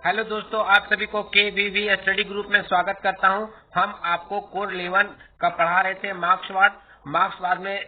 Hello दोस्तों, आप सभी को KVV स्टडी ग्रुप में स्वागत करता हूं। हम आपको कोर 11 का पढ़ा रहे थे मार्क्सवाद में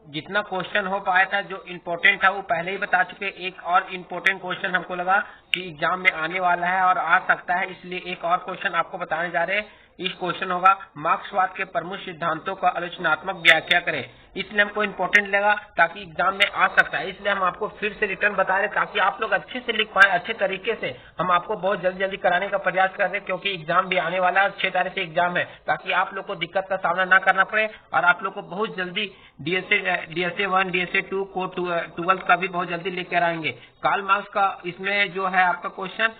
जितना क्वेश्चन हो पाया था, जो इम्पोर्टेंट था वो पहले ही बता चुके। एक और इम्पोर्टेंट क्वेश्चन हमको लगा कि एग्जाम में आने वाला है और आ सकता है, इसलिए एक और क्वेश्चन आपको बताने जा रहे हैं। इस क्वेश्चन होगा मार्क्सवाद के प्रमुख सिद्धांतों का आलोचनात्मक व्याख्या करें। इसलिए हमको इम्पोर्टेंट लगा ताकि एग्जाम में आ सकता है, इसलिए हम आपको फिर से रिटर्न बता रहे ताकि आप लोग अच्छे से लिख पाए, अच्छे तरीके से। हम आपको बहुत जल्दी कराने का प्रयास कर रहे हैं क्योंकि एग्जाम भी आने वाला है, 6 तारीख से एग्जाम है, ताकि आप लोग को दिक्कत का सामना ना करना पड़े और आप लोग को बहुत जल्दी DSA 1 DSA 2 को 12 का भी बहुत जल्दी लेकर आएंगे। कार्ल मार्क्स का इसमें जो है आपका क्वेश्चन,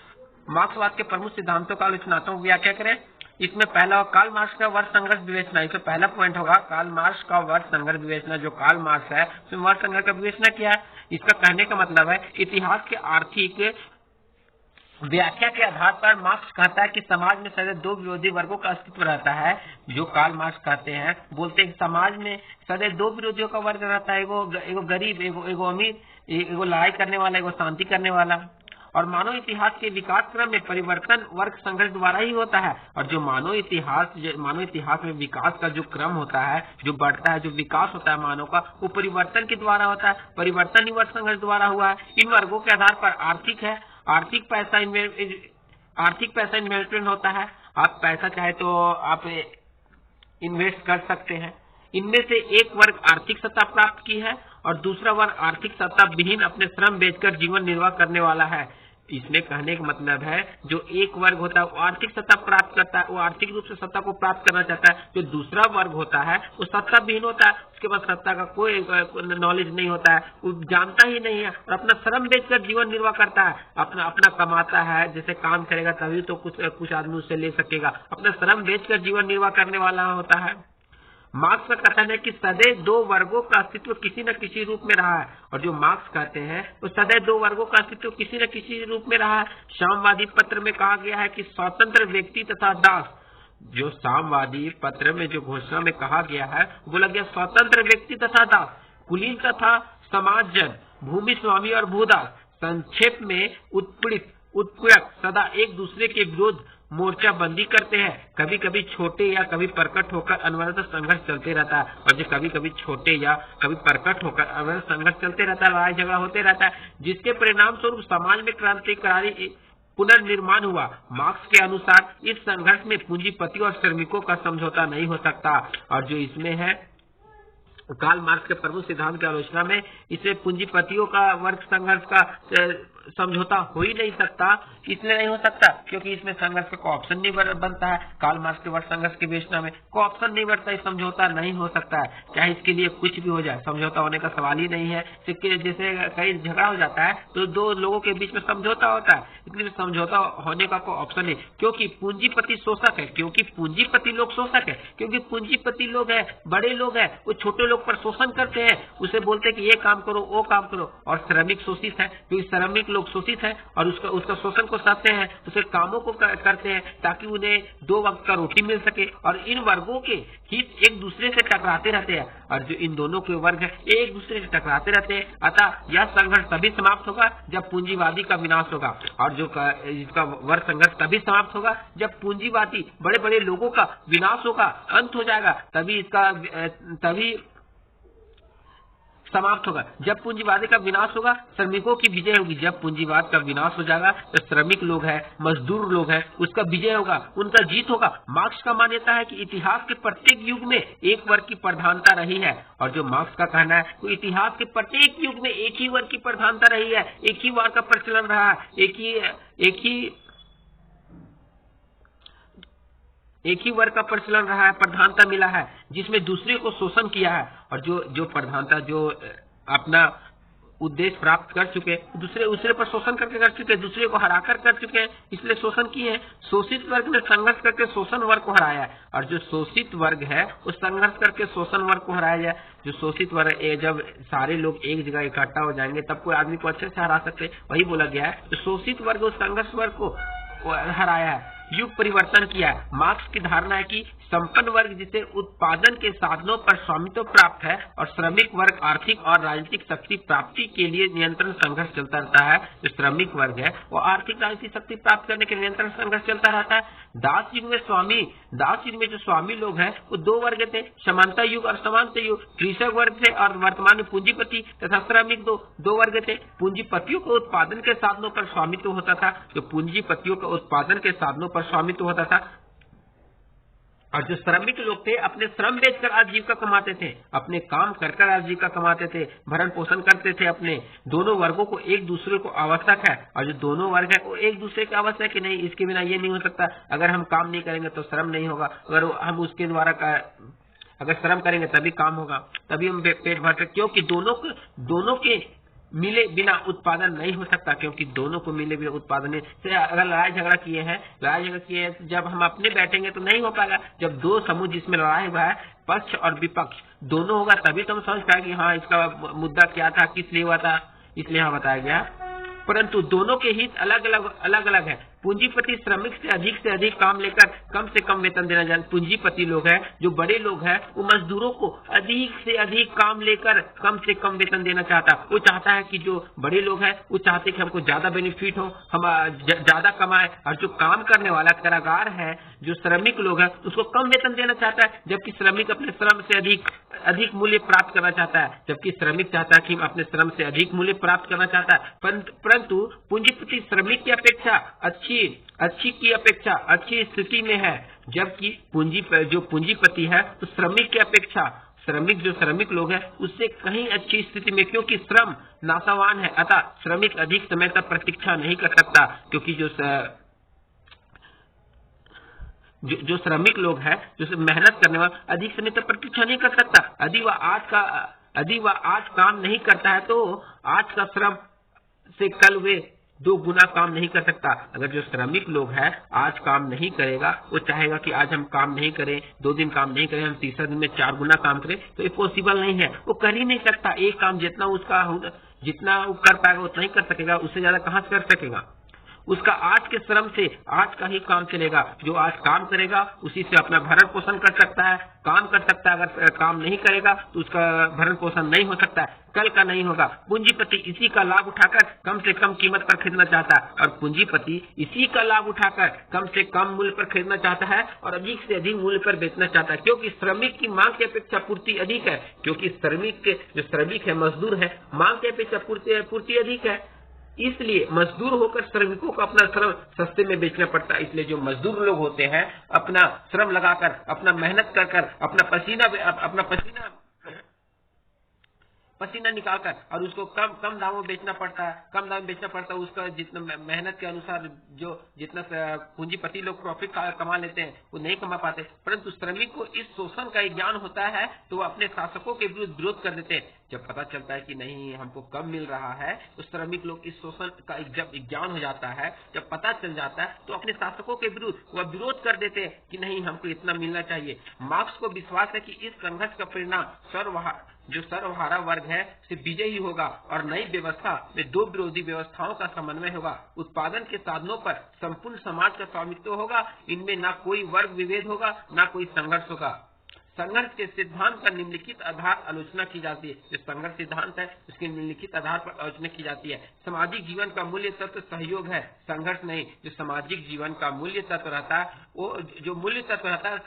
मार्क्सवाद के प्रमुख सिद्धांतों का आलोचनात्मक व्याख्या करें। इसमें पहला कार्ल मार्क्स का वर्ग संघर्ष विवेचना। इसमें पहला पॉइंट होगा कार्ल मार्क्स का वर्ग संघर्ष विवेचना। जो कार्ल मार्क्स है उसमें वर्ग संघर्ष का विवेचना किया है। इसका कहने का मतलब है इतिहास के आर्थिक व्याख्या के आधार पर मार्क्स कहता है कि समाज में सदैव दो विरोधी वर्गों का अस्तित्व रहता है। जो कार्ल मार्क्स कहते हैं, बोलते हैं समाज में सदैव दो विरोधियों का वर्ग रहता है, एगो गरीब, एगो अमीर, एगो लड़ाई करने वाला, एगो शांति करने वाला। और मानव इतिहास के विकास क्रम में परिवर्तन वर्ग संघर्ष द्वारा ही होता है। और जो मानव इतिहास में विकास का जो क्रम होता है, जो बढ़ता है, जो विकास होता है मानव का, वो परिवर्तन के द्वारा होता है। परिवर्तन ही वर्ग संघर्ष द्वारा हुआ है। इन वर्गों के आधार पर आर्थिक है, आर्थिक पैसा इन्वेस्टमेंट होता है। आप पैसा चाहे तो आप इन्वेस्ट कर सकते हैं। इनमें से एक वर्ग आर्थिक सत्ता प्राप्त की है और दूसरा वर्ग आर्थिक सत्ता विहीन अपने श्रम बेचकर जीवन निर्वाह करने वाला है। इसमें कहने का मतलब है जो एक वर्ग होता है वो आर्थिक सत्ता प्राप्त करता है, वो आर्थिक रूप से सत्ता को प्राप्त करना चाहता है। जो दूसरा वर्ग होता है वो सत्ता विहीन होता है, उसके पास सत्ता का कोई नॉलेज नहीं होता है, वो जानता ही नहीं है और अपना श्रम बेचकर जीवन निर्वाह करता है। अपना कमाता है, जैसे काम करेगा तभी तो कुछ आदमी उससे ले सकेगा। अपना श्रम बेचकर जीवन निर्वाह करने वाला होता है। मार्क्स का कथन है कि सदैव दो वर्गों का अस्तित्व किसी न किसी रूप में रहा है। और जो मार्क्स कहते हैं वो सदैव दो वर्गों का अस्तित्व किसी न किसी रूप में रहा है। साम्यवादी पत्र में कहा गया है कि स्वतंत्र व्यक्ति तथा दास। जो साम्यवादी पत्र में जो घोषणा में कहा गया है, बोला गया स्वतंत्र व्यक्ति तथा दास, कुलीन तथा समाजजन, भूमि स्वामी और भूदास, संक्षेप में उत्पीड़क सदा एक दूसरे के विरोध मोर्चाबंदी करते हैं। कभी कभी छोटे या कभी प्रकट होकर अनवरत संघर्ष चलते रहता है। और जो कभी कभी छोटे या कभी प्रकट होकर अनवरत संघर्ष चलते रहता है, लड़ाई झगड़ा होते रहता है, जिसके परिणाम स्वरूप समाज में क्रांतिकारी पुनर्निर्माण हुआ। मार्क्स के अनुसार इस संघर्ष में पूंजीपति और श्रमिकों का समझौता नहीं हो सकता। और जो इसमें है कार्ल मार्क्स के प्रमुख सिद्धांत की आलोचना में, इसमें पूंजीपतियों का वर्ग संघर्ष का समझौता हो ही नहीं सकता। इसलिए नहीं हो सकता क्योंकि इसमें संघर्ष का ऑप्शन नहीं बनता है। कार्ल मार्क्स के वर्ग संघर्ष की विवेचना में कोई ऑप्शन नहीं बनता, इस समझौता नहीं हो सकता है। चाहे इसके लिए कुछ भी हो जाए, समझौता होने का सवाल ही नहीं है। जैसे कहीं झगड़ा हो जाता है तो दो लोगों के बीच में समझौता होता है, इसलिए समझौता होने का कोई ऑप्शन नहीं। क्योंकि पूंजीपति शोषक है, क्योंकि पूंजीपति लोग शोषक है, क्योंकि पूंजीपति लोग है, बड़े लोग है, वो छोटे लोग पर शोषण करते हैं, उसे बोलते हैं कि ये काम करो, वो काम करो। और श्रमिक शोषित है, क्योंकि श्रमिक लोग शोषित है और उसका शोषण को सहते हैं, उसे कामों को करते हैं ताकि उन्हें दो वक्त का रोटी मिल सके। और इन वर्गों के हित एक दूसरे से टकराते रहते हैं और जो इन दोनों के वर्ग है एक दूसरे से टकराते रहते हैं। अतः यह संघर्ष तभी समाप्त होगा जब पूंजीवादी का विनाश होगा। और जो इसका वर्ग संघर्ष तभी समाप्त होगा जब पूंजीवादी बड़े बड़े लोगों का विनाश होगा, अंत हो जाएगा, तभी समाप्त होगा। जब पूंजीवादी का विनाश होगा, श्रमिकों की विजय होगी। जब पूंजीवाद का विनाश हो जाएगा तो श्रमिक लोग हैं, मजदूर लोग हैं, उसका विजय होगा, उनका जीत होगा। मार्क्स का मान्यता है कि इतिहास के प्रत्येक युग में एक वर्ग की प्रधानता रही है। और जो मार्क्स का कहना है तो इतिहास के प्रत्येक युग में एक ही वर्ग की प्रधानता रही है, एक ही वर्ग का प्रचलन रहा है, एक ही वर्ग का प्रचलन रहा है, प्रधानता मिला है, जिसमें दूसरे को शोषण किया है। और जो प्रधानता जो अपना उद्देश्य प्राप्त कर चुके, दूसरे पर शोषण करके कर चुके, दूसरे को हराकर कर चुके हैं, इसलिए शोषण किए हैं। शोषित वर्ग ने संघर्ष करके शोषण वर्ग को हराया है और जो शोषित वर्ग है उस संघर्ष करके शोषण वर्ग को हराया जाए। जो शोषित वर्ग जब सारे लोग एक जगह इकट्ठा हो जाएंगे तब कोई आदमी को अच्छे से हरा सकते, वही बोला गया है। तो शोषित वर्ग उस संघर्ष वर्ग को हराया है। युग परिवर्तन किया है। मार्क्स की धारणा है कि संपन्न वर्ग जिसे उत्पादन के साधनों पर स्वामित्व प्राप्त है और श्रमिक वर्ग आर्थिक और राजनीतिक शक्ति प्राप्ति के लिए नियंत्रण संघर्ष चलता रहता है। जो श्रमिक वर्ग है वो आर्थिक राजनीतिक शक्ति प्राप्त करने के नियंत्रण संघर्ष चलता रहता है। दास युग में जो स्वामी लोग हैं वो दो वर्ग थे, समानता युग और समानता युग। कृषक वर्ग थे और वर्तमान में पूंजीपति तथा श्रमिक दो वर्ग थे। पूंजीपतियों को उत्पादन के साधनों पर स्वामित्व होता था, जो पूंजीपतियों का उत्पादन के साधनों पर स्वामित्व होता था, और जो श्रमिक लोग थे अपने श्रम बेचकर आजीविका कमाते थे, अपने काम कर आजीविका कमाते थे, भरण पोषण करते थे अपने। दोनों वर्गों को एक दूसरे को आवश्यक है, और जो दोनों वर्ग है वो एक दूसरे के आवश्यक है नहीं, इसके बिना ये नहीं हो सकता। अगर हम काम नहीं करेंगे तो श्रम नहीं होगा, अगर हम उसके द्वारा अगर श्रम करेंगे तभी काम होगा, तभी हम पेट भर सकते, क्योंकि दोनों के मिले बिना उत्पादन नहीं हो सकता, क्योंकि दोनों को मिले बिना उत्पादन से अगर लड़ाई झगड़ा किए हैं जब हम अपने बैठेंगे तो नहीं हो पाएगा। जब दो समूह जिसमें लड़ाई हुआ है, पक्ष और विपक्ष दोनों होगा, तभी तो हम समझ पाएंगे कि हाँ इसका मुद्दा क्या था, किस लिए हुआ था, इसलिए यहाँ बताया गया। परंतु दोनों के हित अलग अलग है। पूंजीपति श्रमिक से अधिक काम लेकर कम से कम वेतन देना चाहते। पूंजीपति लोग हैं, जो बड़े लोग हैं, वो मजदूरों को अधिक से अधिक काम लेकर कम से कम वेतन देना चाहता। वो चाहता है कि जो बड़े लोग हैं वो चाहते कि हमको ज्यादा बेनिफिट हो, हम ज्यादा कमाए, और जो काम करने वाला कारागार है, जो श्रमिक लोग हैं, उसको कम वेतन देना चाहता है, जबकि श्रमिक अपने श्रम से अधिक मूल्य प्राप्त करना चाहता है। जबकि श्रमिक चाहता है कि अपने श्रम से अधिक मूल्य प्राप्त करना चाहता है। परंतु पूंजीपति श्रमिक की अपेक्षा अच्छी स्थिति में है, जबकि जो पूंजीपति है तो श्रमिक की अपेक्षा श्रमिक लोग हैं उससे कहीं अच्छी स्थिति में, क्योंकि श्रम नाशवान है। अतः श्रमिक अधिक समय तक प्रतीक्षा नहीं कर सकता, क्योंकि जो श्रमिक लोग हैं, जो मेहनत करने वाला, अधिक समय तक प्रतीक्षा नहीं कर सकता। यदि वह आज काम नहीं करता है तो आज का श्रम से कल वे 2 गुना काम नहीं कर सकता। अगर जो श्रमिक लोग हैं आज काम नहीं करेगा, वो चाहेगा कि आज हम काम नहीं करें, 2 दिन काम नहीं करें, हम तीसरा दिन में 4 गुना काम करें, तो ये पॉसिबल नहीं है। वो कर ही नहीं सकता। एक काम जितना वो कर पाएगा उतना ही कर सकेगा, उससे ज्यादा कहां से कर सकेगा। उसका आज के श्रम से आज का ही काम चलेगा। जो आज काम करेगा उसी से अपना भरण पोषण कर सकता है, काम कर सकता है। अगर काम नहीं करेगा तो उसका भरण पोषण नहीं हो सकता है, कल का नहीं होगा। पूंजीपति इसी का लाभ उठाकर कम से कम कीमत पर खरीदना चाहता है, और पूंजीपति इसी का लाभ उठाकर कम से कम मूल्य पर खरीदना चाहता है और अधिक से अधिक मूल्य पर बेचना चाहता है, क्योंकि श्रमिक की मांग की अपेक्षा पूर्ति अधिक है। क्योंकि श्रमिक है, मजदूर है, मांग की अपेक्षा पूर्ति अधिक है, इसलिए मजदूर होकर श्रमिकों को अपना श्रम सस्ते में बेचना पड़ता है। इसलिए जो मजदूर लोग होते हैं अपना श्रम लगाकर, अपना मेहनत कर अपना पसीना निकालकर और उसको कम दामों में बेचना पड़ता है। उसका जितना मेहनत के अनुसार जितना पूंजीपति लोग प्रॉफिट कमा लेते हैं वो नहीं कमा पाते। परंतु श्रमिक को इस शोषण का ज्ञान होता है तो वो अपने शासकों के विरोध कर देते हैं। जब पता चलता है कि नहीं हमको कम मिल रहा है तो श्रमिक लोग इस शोषण का जब ज्ञान हो जाता है, जब पता चल जाता है तो अपने शासकों के विरोध कर देते हैं कि नहीं हमको इतना मिलना चाहिए। मार्क्स को विश्वास है कि इस संघर्ष का परिणाम जो सर्वहारा वर्ग है से विजयी होगा और नई व्यवस्था में 2 विरोधी व्यवस्थाओं का समन्वय होगा। उत्पादन के साधनों पर संपूर्ण समाज का स्वामित्व होगा। इनमें ना कोई वर्ग विभेद होगा, ना कोई संघर्ष होगा। संघर्ष के सिद्धांत पर निम्नलिखित आधार आलोचना की जाती है। जो संघर्ष सिद्धांत है उसके निम्नलिखित आधार पर आलोचना की जाती है। सामाजिक जीवन का मूल्य तत्व सहयोग है, संघर्ष नहीं। जो सामाजिक जीवन का मूल्य तत्व रहता है, वो जो मूल्य तत्व रहता है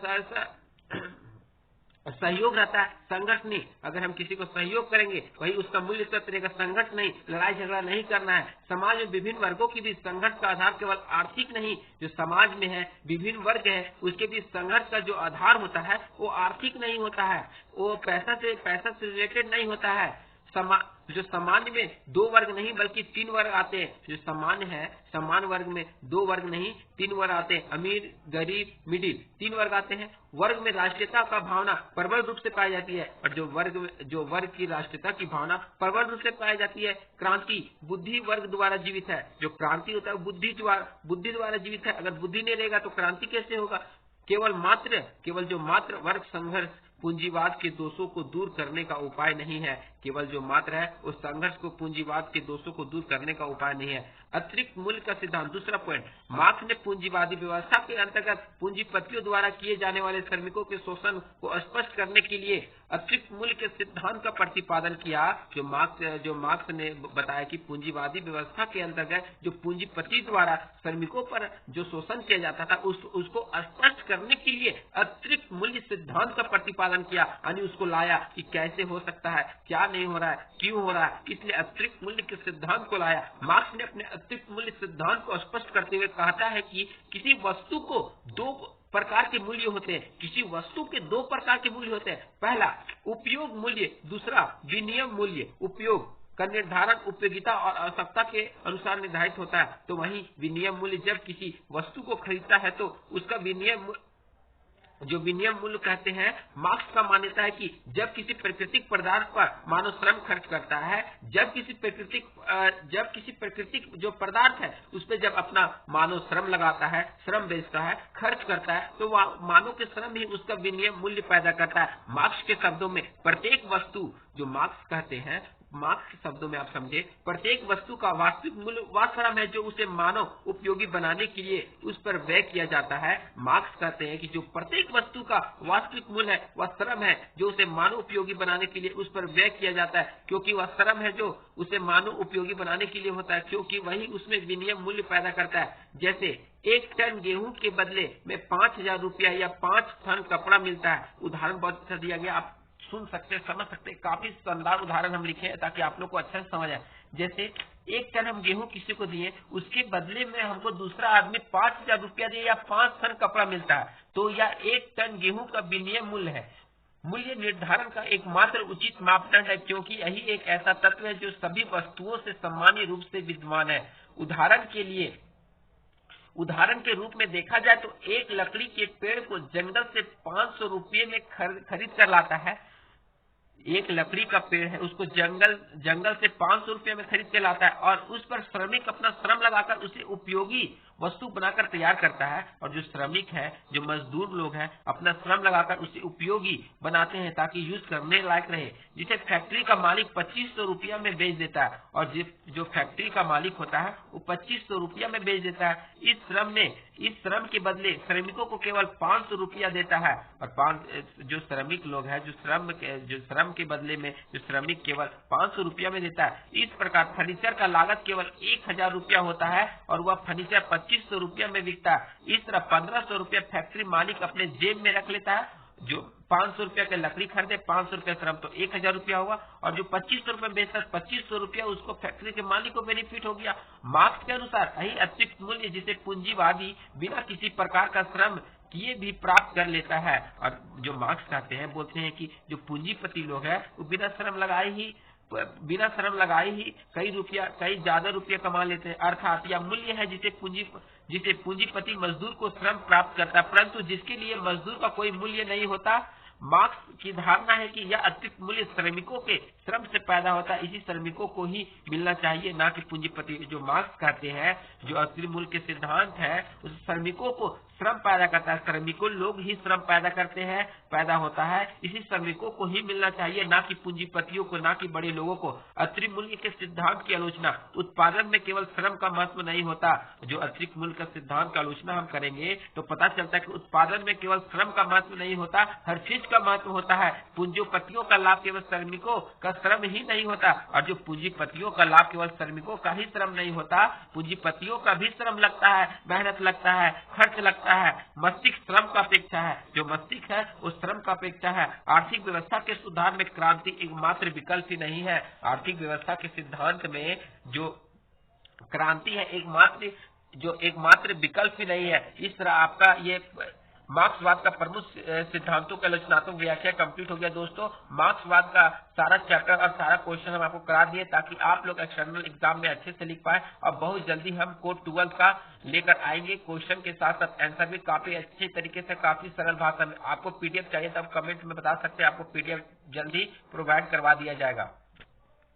सहयोग रहता है, संघर्ष नहीं। अगर हम किसी को सहयोग करेंगे वही उसका मूल्य तत्व रहेगा, संघर्ष नहीं। लड़ाई झगड़ा नहीं करना है। समाज में विभिन्न वर्गों के बीच संघर्ष का आधार केवल आर्थिक नहीं, जो समाज में है विभिन्न वर्ग है उसके बीच संघर्ष का जो आधार होता है वो आर्थिक नहीं होता है, वो पैसा से रिलेटेड नहीं होता है। जो सामान्य में 2 वर्ग नहीं बल्कि 3 वर्ग आते हैं। जो सामान्य है, सामान्य वर्ग में 2 वर्ग नहीं 3 वर्ग आते हैं। अमीर, गरीब, मिडिल 3 वर्ग आते हैं। वर्ग में राष्ट्रीयता का भावना प्रबल रूप से पाई जाती है, और जो वर्ग की राष्ट्रीयता की भावना प्रबल रूप से पाई जाती है। क्रांति बुद्धि वर्ग द्वारा जीवित है। जो क्रांति होता है बुद्धि द्वारा जीवित है। अगर बुद्धि नहीं रहेगा तो क्रांति कैसे होगा। केवल जो मात्र वर्ग संघर्ष पूंजीवाद के दोषों को दूर करने का उपाय नहीं है। केवल जो मात्र है उस संघर्ष को पूंजीवाद के दोषों को दूर करने का उपाय नहीं है। अतिरिक्त मूल्य का सिद्धांत। दूसरा पॉइंट, मार्क्स ने पूंजीवादी व्यवस्था के अंतर्गत पूंजीपतियों द्वारा किए जाने वाले श्रमिकों के शोषण को स्पष्ट करने के लिए अतिरिक्त मूल्य के सिद्धांत का प्रतिपादन किया। जो मार्क्स ने बताया कि पूंजीवादी व्यवस्था के अंतर्गत जो पूंजीपति द्वारा श्रमिकों पर जो शोषण किया जाता था उसको स्पष्ट करने के लिए अतिरिक्त मूल्य सिद्धांत का प्रतिपादन किया, यानी उसको लाया कि कैसे हो सकता है, क्या नहीं हो रहा है, क्यों हो रहा है, इसलिए अतिरिक्त मूल्य के सिद्धांत को लाया। मार्क्स ने अपने अतिरिक्त मूल्य सिद्धांत को स्पष्ट करते हुए कहता है कि किसी वस्तु को दो प्रकार के मूल्य होते हैं। किसी वस्तु के दो प्रकार के मूल्य होते हैं। पहला उपयोग मूल्य, दूसरा विनिमय मूल्य। उपयोग का निर्धारण उपयोगिता और आवश्यकता के अनुसार निर्धारित होता है, तो वहीं विनिमय मूल्य जब किसी वस्तु को खरीदता है तो उसका जो विनिमय मूल्य कहते हैं। मार्क्स का मान्यता है कि जब किसी प्राकृतिक पदार्थ पर मानव श्रम खर्च करता है, जब किसी प्राकृतिक जो पदार्थ है उस पर जब अपना मानव श्रम लगाता है, श्रम बेचता है, खर्च करता है, तो वह मानव के श्रम ही उसका विनिमय मूल्य पैदा करता है। मार्क्स के शब्दों में प्रत्येक वस्तु, जो मार्क्स कहते हैं, मार्क्स के शब्दों में आप समझे, प्रत्येक वस्तु का वास्तविक मूल्य वह श्रम है जो उसे मानव उपयोगी बनाने के लिए उस पर व्यय किया जाता है। मार्क्स कहते हैं कि जो प्रत्येक वस्तु का वास्तविक मूल्य है वह श्रम है जो उसे मानव उपयोगी बनाने के लिए उस पर व्यय किया जाता है, क्योंकि वह श्रम है जो उसे मानव उपयोगी बनाने के लिए होता है, क्योंकि वही उसमें विनिमय मूल्य पैदा करता है। जैसे 1 टन गेहूं के बदले में 5,000 रुपया या 5 टन कपड़ा मिलता है। उदाहरण बहुत अच्छा दिया गया, आप सुन सकते, समझ सकते, काफी शानदार उदाहरण हम लिखे हैं ताकि आप लोग को अच्छा से समझ आए। जैसे 1 टन हम गेहूं किसी को दिए, उसके बदले में हमको दूसरा आदमी 5,000 रुपया दिए या 5 टन कपड़ा मिलता है, तो यह 1 टन गेहूं का विनिमय मूल्य है। मूल्य निर्धारण का एकमात्र उचित मापदंड है, क्योंकि यही एक ऐसा तत्व है जो सभी वस्तुओं से सामान्य रूप से विद्यमान है। उदाहरण के रूप में देखा जाए तो एक लकड़ी के पेड़ को जंगल से 500 रुपये में खरीद कर लाता है। एक लकड़ी का पेड़ है, उसको जंगल से 500 रुपये में खरीद के लाता है और उस पर श्रमिक अपना श्रम लगाकर उसे उपयोगी वस्तु बनाकर तैयार करता है। और जो श्रमिक है, जो मजदूर लोग हैं, अपना श्रम लगाकर उसे उपयोगी बनाते हैं ताकि यूज करने लायक रहे, जिसे फैक्ट्री का मालिक 2500 रुपया में बेच देता है। और जो फैक्ट्री का मालिक होता है वो 2500 रुपया में बेच देता है। इस श्रम के बदले श्रमिकों को केवल 500 रुपया देता है। और जो श्रमिक लोग हैं, जो श्रम के बदले में जो श्रमिक केवल 500 रुपया में देता है। इस प्रकार फर्नीचर का लागत केवल 1000 रुपया होता है और वह फर्नीचर 2500 रुपया में बिकता है। इस तरह 1500 रुपया फैक्ट्री मालिक अपने जेब में रख लेता है। जो 500 रुपया के लकड़ी खरीदे, 500 रुपया श्रम, तो 1000 रुपया हुआ। और जो 2500 रुपये बेचता है, 2500 रुपया उसको फैक्ट्री के मालिक को बेनिफिट हो गया। मार्क्स के अनुसार यही अतिरिक्त मूल्य जिसे पूंजीवादी बिना किसी प्रकार का श्रम किए भी प्राप्त कर लेता है। और जो मार्क्स कहते हैं, बोलते हैं कि जो पूंजीपति लोग हैं वो बिना श्रम लगाए ही कई ज्यादा रुपया कमा लेते हैं। अर्थात यह मूल्य है जिसे पूंजीपति मजदूर को श्रम प्राप्त करता है, परंतु जिसके लिए मजदूर का कोई मूल्य नहीं होता। मार्क्स की धारणा है कि यह अतिरिक्त मूल्य श्रमिकों के श्रम से पैदा होता है, इसी श्रमिकों को ही मिलना चाहिए, ना कि पूंजीपति। जो मार्क्स कहते हैं, जो अतिरिक्त मूल्य के सिद्धांत है, उस श्रमिकों को श्रम पैदा करता है, श्रमिकों लोग ही श्रम पैदा करते हैं, पैदा होता है, इसी श्रमिकों को ही मिलना चाहिए, ना कि पूंजीपतियों को, ना कि बड़े लोगों को। अतिरिक्त मूल्य के सिद्धांत की आलोचना। उत्पादन में केवल श्रम का महत्व नहीं होता। जो अतिरिक्त मूल्य का सिद्धांत का आलोचना हम करेंगे तो पता चलता है कि उत्पादन में केवल श्रम का महत्व नहीं होता, हर चीज का महत्व होता है। पूंजीपतियों का लाभ केवल श्रमिकों का श्रम ही नहीं होता, और जो पूंजीपतियों का लाभ केवल श्रमिकों का ही श्रम नहीं होता, पूंजीपतियों का भी श्रम लगता है, मेहनत लगता है, खर्च लगता है। मस्तिष्क श्रम का अपेक्षा है, जो मस्तिष्क है वो श्रम का अपेक्षा है। आर्थिक व्यवस्था के सुधार में क्रांति एकमात्र विकल्प ही नहीं है। आर्थिक व्यवस्था के सिद्धांत में जो क्रांति है एकमात्र विकल्प ही नहीं है। इस तरह आपका ये मार्क्सवाद का प्रमुख सिद्धांतों का आलोचनात्मक व्याख्या कंप्लीट हो गया। दोस्तों, मार्क्सवाद का सारा चैप्टर और सारा क्वेश्चन हम आपको करा दिए ताकि आप लोग एक्सटर्नल एग्जाम में अच्छे से लिख पाए। और बहुत जल्दी हम कोड 12 का लेकर आएंगे, क्वेश्चन के साथ साथ आंसर भी काफी अच्छे तरीके से, काफी सरल भाषा में। आपको पीडीएफ चाहिए तो आप कमेंट में बता सकते हैं, आपको पीडीएफ जल्दी प्रोवाइड करवा दिया जाएगा।